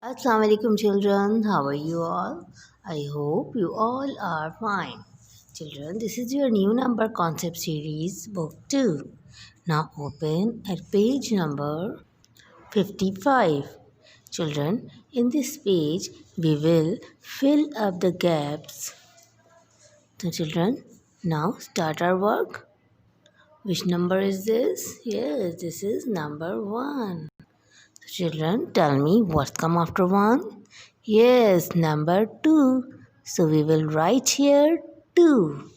Assalamu alaikum children, how are you all? I hope you all are fine. Children, this is your new number concept series book 2. Now open at page number 55. Children, in this page we will fill up the gaps. So children, now start our work. Which number is this? Yes, this is number 1. Children, tell me what's come after 1? Yes, number 2. So we will write here 2.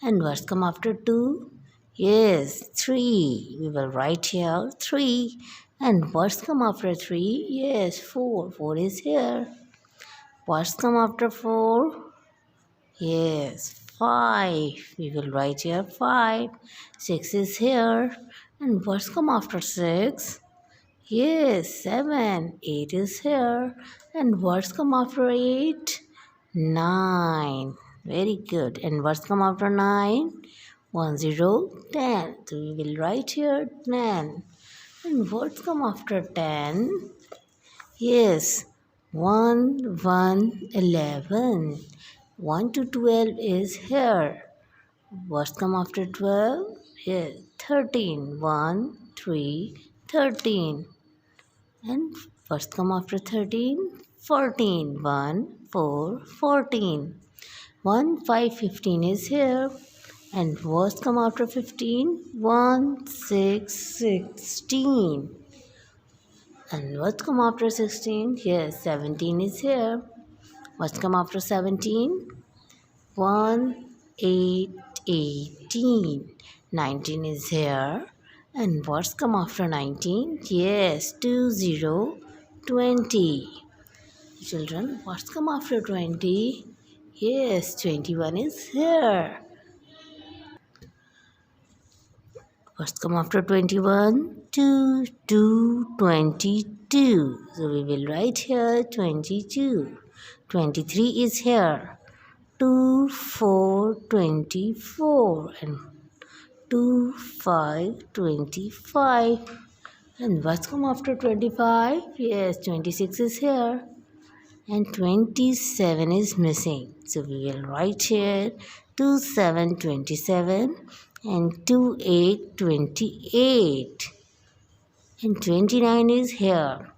And what's come after 2? Yes, 3. We will write here 3. And what's come after 3? Yes, 4. 4 is here. What's come after 4? Yes, 5. We will write here 5. 6 is here. And what's come after 6? Yes, 7. 8 is here. And what's come after 8? 9. Very good. And what's come after 9? 1, 0, 10. So we will write here 10. And what's come after 10? Yes, 1, 1, 11. 1 to 12 is here. What's come after 12? Yes, 13. 1, 3, 13. And what's come after 13? 14. 1, 4, 14. 1, 5, 15 is here. And what's come after 15? 1, 6, 16. And what's come after 16? Yes, 17 is here. What's come after 17? 1, 8, 18. 19 is here. And what's come after 19? Yes, 2, 0, 20. Children, what's come after 20? Yes, 21 is here. What's come after 21? 2, 2, 22. So we will write here 22. 23 is here. 2, 4, 24. And 2, 5, 25. And what's come after 25? Yes, 26 is here. And 27 is missing. So we will write here 2, 7, 27 and 2, 8, 28. And 29 is here.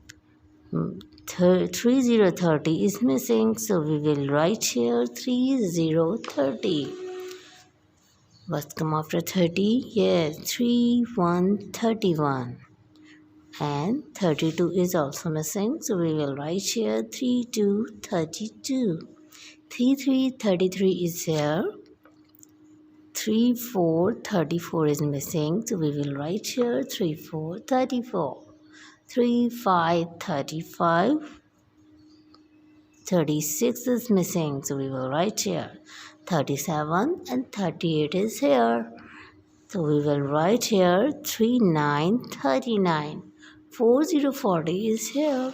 3, 0, 30 is missing. So we will write here 3, 0, 30. What's come after 30? Yes, 3, 1, 31. And 32 is also missing. So we will write here 3, 2, 32. 3, 3, 33 is here. 3, 4, 34 is missing. So we will write here 3, 4, 34. 3, 5, 35. 36 is missing. So we will write here 37 and 38 is here. So we will write here 3, 9, 39. 4, 0, 40 is here.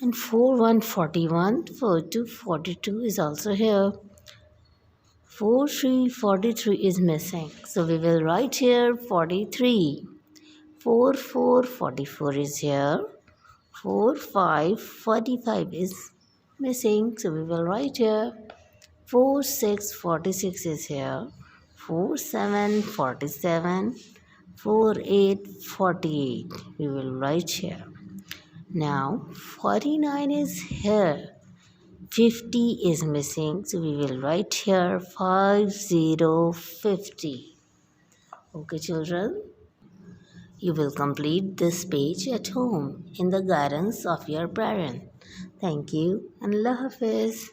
And 4, 1, 41. 4, 2, 42 is also here. 4, 3, 43 is missing. So we will write here 43. 4, 4, 44 is here. 4, 5, 45 is missing. So we will write here 4, 6, 46 is here. 4, 7, 47. 4, 8, 48. We will write here. Now 49 is here. 50 is missing. So we will write here 50. Okay children. You will complete this page at home in the guidance of your parent. Thank you and Allah Hafiz.